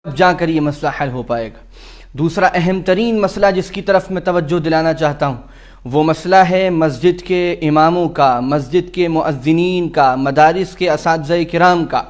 جا کر یہ مسئلہ حل ہو پائے گا۔ دوسرا اہم ترین مسئلہ جس کی طرف میں توجہ دلانا چاہتا ہوں وہ مسئلہ ہے مسجد کے اماموں کا، مسجد کے مؤذنین کا، مدارس کے اساتذہ کرام کا۔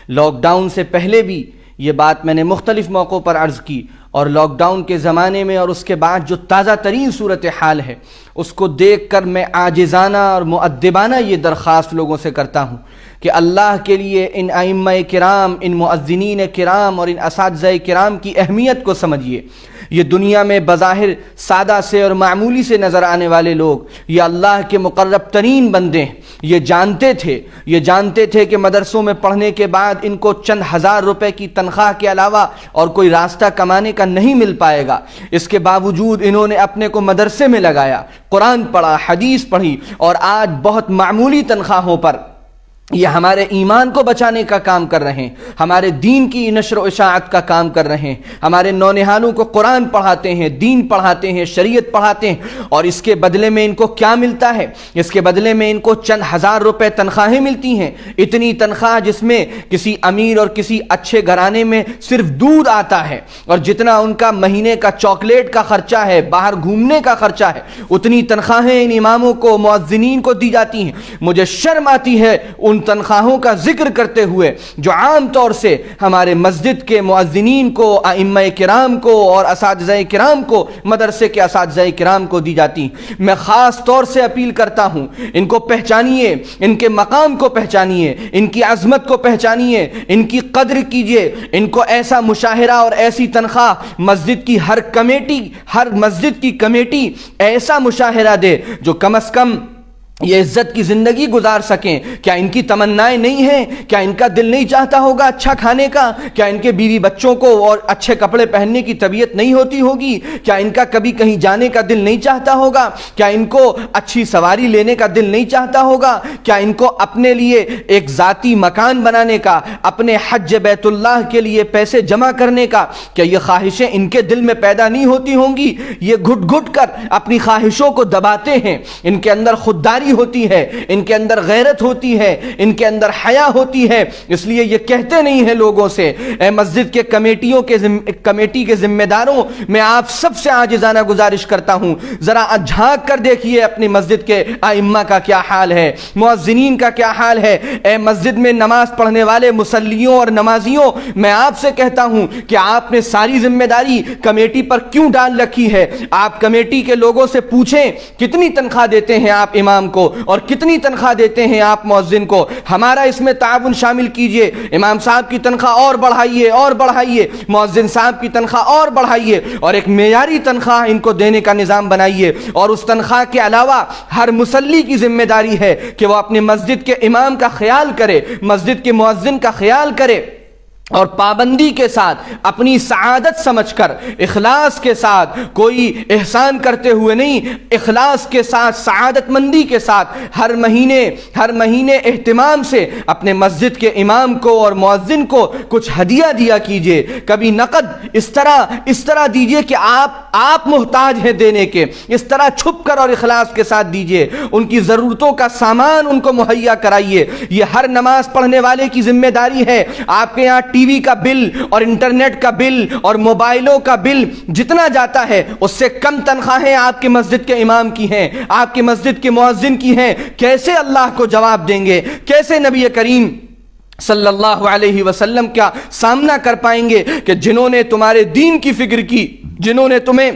لاک ڈاؤن سے پہلے بھی یہ بات میں نے مختلف موقعوں پر عرض کی، اور لاک ڈاؤن کے زمانے میں اور اس کے بعد جو تازہ ترین صورتحال ہے اس کو دیکھ کر میں عاجزانہ اور مؤدبانہ یہ درخواست لوگوں سے کرتا ہوں کہ اللہ کے لیے ان ائمہ کرام، ان مؤذنین کرام اور ان اساتذہ کرام کی اہمیت کو سمجھیے۔ یہ دنیا میں بظاہر سادہ سے اور معمولی سے نظر آنے والے لوگ، یہ اللہ کے مقرب ترین بندے ہیں۔ یہ جانتے تھے کہ مدرسوں میں پڑھنے کے بعد ان کو چند ہزار روپے کی تنخواہ کے علاوہ اور کوئی راستہ کمانے کا نہیں مل پائے گا۔ اس کے باوجود انہوں نے اپنے کو مدرسے میں لگایا، قرآن پڑھا، حدیث پڑھی، اور آج بہت معمولی تنخواہوں پر یہ ہمارے ایمان کو بچانے کا کام کر رہے ہیں، ہمارے دین کی نشر و اشاعت کا کام کر رہے ہیں، ہمارے نونہالوں کو قرآن پڑھاتے ہیں، دین پڑھاتے ہیں، شریعت پڑھاتے ہیں، اور اس کے بدلے میں ان کو کیا ملتا ہے؟ اس کے بدلے میں ان کو چند ہزار روپے تنخواہیں ملتی ہیں۔ اتنی تنخواہ جس میں کسی امیر اور کسی اچھے گھرانے میں صرف دودھ آتا ہے، اور جتنا ان کا مہینے کا چاکلیٹ کا خرچہ ہے، باہر گھومنے کا خرچہ ہے، اتنی تنخواہیں ان اماموں کو، مؤذنین کو دی جاتی ہیں۔ مجھے شرم آتی ہے ان تنخواہوں کا ذکر کرتے ہوئے جو عام طور سے ہمارے مسجد کے مؤذنین کو، ائمہ کرام کو اور اساتذہ کرام کو، مدرسے کے اساتذہ کرام کو دی جاتی ہیں۔ میں خاص طور سے اپیل کرتا ہوں، ان کو پہچانیے، ان کے مقام کو پہچانیے، ان کی عظمت کو پہچانیے، ان کی قدر کیجیے۔ ان کو ایسا مشاہرہ اور ایسی تنخواہ مسجد کی ہر مسجد کی کمیٹی ایسا مشاہرہ دے جو کم از کم یہ عزت کی زندگی گزار سکیں۔ کیا ان کی تمنائیں نہیں ہیں؟ کیا ان کا دل نہیں چاہتا ہوگا اچھا کھانے کا؟ کیا ان کے بیوی بچوں کو اور اچھے کپڑے پہننے کی طبیعت نہیں ہوتی ہوگی؟ کیا ان کا کبھی کہیں جانے کا دل نہیں چاہتا ہوگا؟ کیا ان کو اچھی سواری لینے کا دل نہیں چاہتا ہوگا؟ کیا ان کو اپنے لیے ایک ذاتی مکان بنانے کا، اپنے حج بیت اللہ کے لیے پیسے جمع کرنے کا، کیا یہ خواہشیں ان کے دل میں پیدا نہیں ہوتی ہوں گی؟ یہ گھٹ گھٹ کر اپنی خواہشوں کو دباتے ہیں۔ ان کے اندر خودداری ہوتی ہے، ان کے اندر غیرت ہوتی ہے، ان کے اندر حیا ہوتی ہے، اس لیے یہ کہتے نہیں ہیں لوگوں سے۔ اے مسجد کے کمیٹی کے ذمہ داروں، میں آپ سب سے عاجزانہ گزارش کرتا ہوں، ذرا جھانک کر دیکھیے اپنی مسجد کے ائمہ کا کیا حال ہے، مؤذنین کا کیا حال ہے۔ اے مسجد میں نماز پڑھنے والے مصلیوں اور نمازیوں، میں آپ سے کہتا ہوں کہ آپ نے ساری ذمہ داری کمیٹی پر کیوں ڈال رکھی ہے؟ آپ کمیٹی کے لوگوں سے پوچھیں کتنی تنخواہ دیتے ہیں آپ امام کو اور کتنی تنخواہ دیتے ہیں آپ مؤذن کو۔ ہمارا اس میں تعاون شامل کیجئے، امام صاحب کی تنخواہ اور بڑھائیے، مؤذن صاحب کی تنخواہ اور بڑھائیے، اور ایک معیاری تنخواہ ان کو دینے کا نظام بنائیے۔ اور اس تنخواہ کے علاوہ ہر مصلی کی ذمہ داری ہے کہ وہ اپنے مسجد کے امام کا خیال کرے، مسجد کے مؤذن کا خیال کرے، اور پابندی کے ساتھ اپنی سعادت سمجھ کر، اخلاص کے ساتھ، کوئی احسان کرتے ہوئے نہیں، اخلاص کے ساتھ، سعادت مندی کے ساتھ ہر مہینے اہتمام سے اپنے مسجد کے امام کو اور مؤذن کو کچھ ہدیہ دیا کیجئے۔ کبھی نقد اس طرح دیجئے کہ آپ محتاج ہیں دینے کے، اس طرح چھپ کر اور اخلاص کے ساتھ دیجئے۔ ان کی ضرورتوں کا سامان ان کو مہیا کرائیے۔ یہ ہر نماز پڑھنے والے کی ذمہ داری ہے۔ آپ کے یہاں ٹی وی کا بل اور انٹرنیٹ کا بل اور موبائلوں کا بل جتنا جاتا ہے اس سے کم تنخواہیں آپ کے مسجد کے امام کی ہیں، آپ کے مسجد کے مؤذن کی ہیں۔ کیسے اللہ کو جواب دیں گے؟ کیسے نبی کریم صلی اللہ علیہ وسلم کا سامنا کر پائیں گے کہ جنہوں نے تمہارے دین کی فکر کی، جنہوں نے تمہیں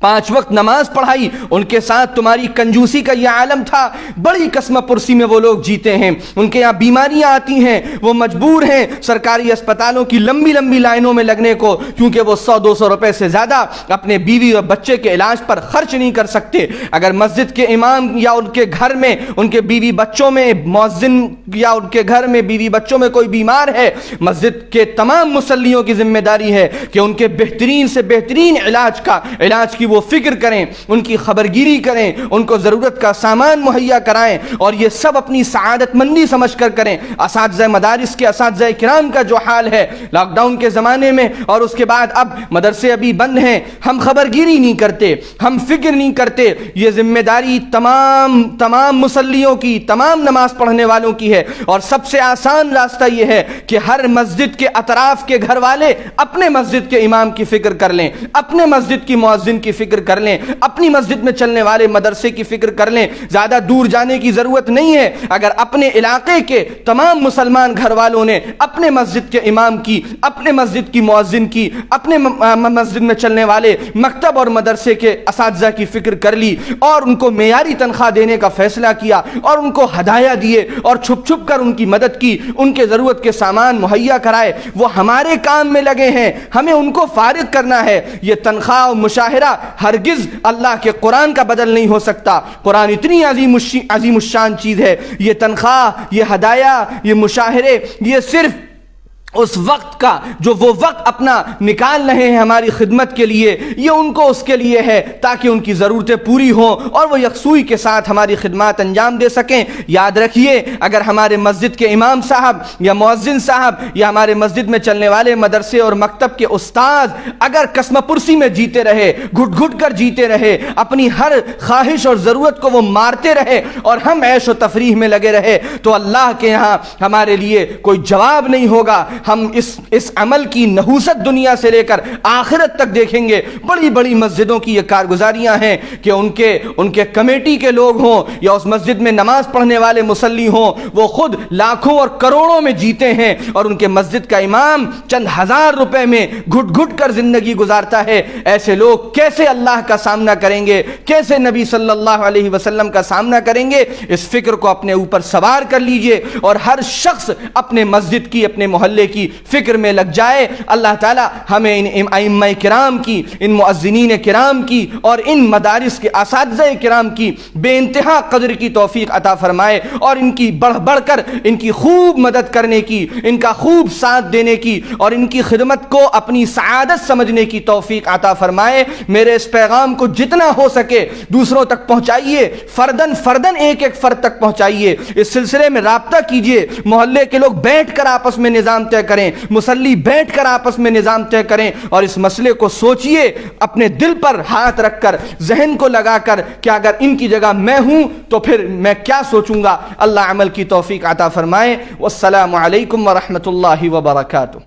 5 وقت نماز پڑھائی، ان کے ساتھ تمہاری کنجوسی کا یہ عالم تھا؟ بڑی قسمہ پرسی میں وہ لوگ جیتے ہیں، ان کے یہاں بیماریاں آتی ہیں، وہ مجبور ہیں سرکاری اسپتالوں کی لمبی لائنوں میں لگنے کو، کیونکہ وہ 100-200 روپے سے زیادہ اپنے بیوی اور بچے کے علاج پر خرچ نہیں کر سکتے۔ اگر مسجد کے امام یا ان کے گھر میں، ان کے بیوی بچوں میں، مؤذن یا ان کے گھر میں بیوی بچوں میں کوئی بیمار ہے، مسجد کے تمام مصلیوں کی ذمہ داری ہے کہ ان کے بہترین سے بہترین علاج کی وہ فکر کریں، ان کی خبرگیری کریں، ان کو ضرورت کا سامان مہیا کرائیں، اور یہ سب اپنی سعادت مندی سمجھ کر کریں۔ اساتذہ مدارس کے اساتذہ کرام کا جو حال ہے لاک ڈاؤن کے زمانے میں، اور اس کے بعد اب مدرسے ابھی بند ہیں، ہم خبرگیری نہیں کرتے، ہم فکر نہیں کرتے، یہ ذمہ داری تمام مصلیوں کی، تمام نماز پڑھنے والوں کی ہے۔ اور سب سے آسان راستہ یہ ہے کہ ہر مسجد کے اطراف کے گھر والے اپنے مسجد کے امام کی فکر کر لیں، اپنے مسجد کی مؤذن کی فکر کر لیں، اپنی مسجد میں چلنے والے مدرسے کی فکر کر لیں۔ زیادہ دور جانے کی ضرورت نہیں ہے، اگر اپنے علاقے کے تمام مسلمان گھر والوں نے اپنے مسجد کے امام کی، اپنے مسجد کی مؤذن کی، اپنے مسجد میں چلنے والے مکتب اور مدرسے کے اساتذہ کی فکر کر لی، اور ان کو معیاری تنخواہ دینے کا فیصلہ کیا، اور ان کو ہدایہ دیے، اور چھپ چھپ کر ان کی مدد کی، ان کے ضرورت کے سامان مہیا کرائے، وہ ہمارے کام میں لگے ہیں، ہمیں ان کو فارغ کرنا ہے۔ یہ تنخواہ و مشاہرہ ہرگز اللہ کے قرآن کا بدل نہیں ہو سکتا۔ قرآن اتنی عظیم الشان چیز ہے، یہ تنخواہ، یہ ہدایہ، یہ مشاہرے، یہ صرف اس وقت کا جو وہ وقت اپنا نکال رہے ہیں ہماری خدمت کے لیے، یہ ان کو اس کے لیے ہے تاکہ ان کی ضرورتیں پوری ہوں اور وہ یکسوئی کے ساتھ ہماری خدمات انجام دے سکیں۔ یاد رکھیے، اگر ہمارے مسجد کے امام صاحب یا مؤذن صاحب یا ہمارے مسجد میں چلنے والے مدرسے اور مکتب کے استاذ اگر قسم پرسی میں جیتے رہے، گھٹ گھٹ کر جیتے رہے، اپنی ہر خواہش اور ضرورت کو وہ مارتے رہے، اور ہم عیش و تفریح میں لگے رہے، تو اللہ کے ہاں ہمارے لیے کوئی جواب نہیں ہوگا۔ ہم اس عمل کی نحوست دنیا سے لے کر آخرت تک دیکھیں گے۔ بڑی بڑی مسجدوں کی یہ کارگزاریاں ہیں کہ ان کے کمیٹی کے لوگ ہوں یا اس مسجد میں نماز پڑھنے والے مصلی ہوں، وہ خود لاکھوں اور کروڑوں میں جیتے ہیں، اور ان کے مسجد کا امام چند ہزار روپے میں گھٹ گھٹ کر زندگی گزارتا ہے۔ ایسے لوگ کیسے اللہ کا سامنا کریں گے، کیسے نبی صلی اللہ علیہ وسلم کا سامنا کریں گے؟ اس فکر کو اپنے اوپر سوار کر لیجئے، اور ہر شخص اپنے مسجد کی، اپنے محلے کی فکر میں لگ جائے۔ اللہ تعالی ہمیں ان ائمہ کرام کی، ان مؤذنین کرام کی، اور ان مدارس کے اساتذہ کرام کی بے انتہا قدر کی توفیق عطا فرمائے، اور ان کی بڑھ بڑھ کر ان کی خوب مدد کرنے کی، ان کا خوب ساتھ دینے کی، اور ان کی خدمت کو اپنی سعادت سمجھنے کی توفیق عطا فرمائے۔ میرے اس پیغام کو جتنا ہو سکے دوسروں تک پہنچائیے، فردن فردن ایک ایک فرد تک پہنچائیے۔ اس سلسلے میں رابطہ کیجئے، محلے کے لوگ بیٹھ کر آپس میں نظام طے کریں، مصلی بیٹھ کر آپس میں نظام طے کریں، اور اس مسئلے کو سوچئے، اپنے دل پر ہاتھ رکھ کر، ذہن کو لگا کر کہ اگر ان کی جگہ میں ہوں تو پھر میں کیا سوچوں گا۔ اللہ عمل کی توفیق عطا فرمائے۔ والسلام علیکم ورحمۃ اللہ وبرکاتہ۔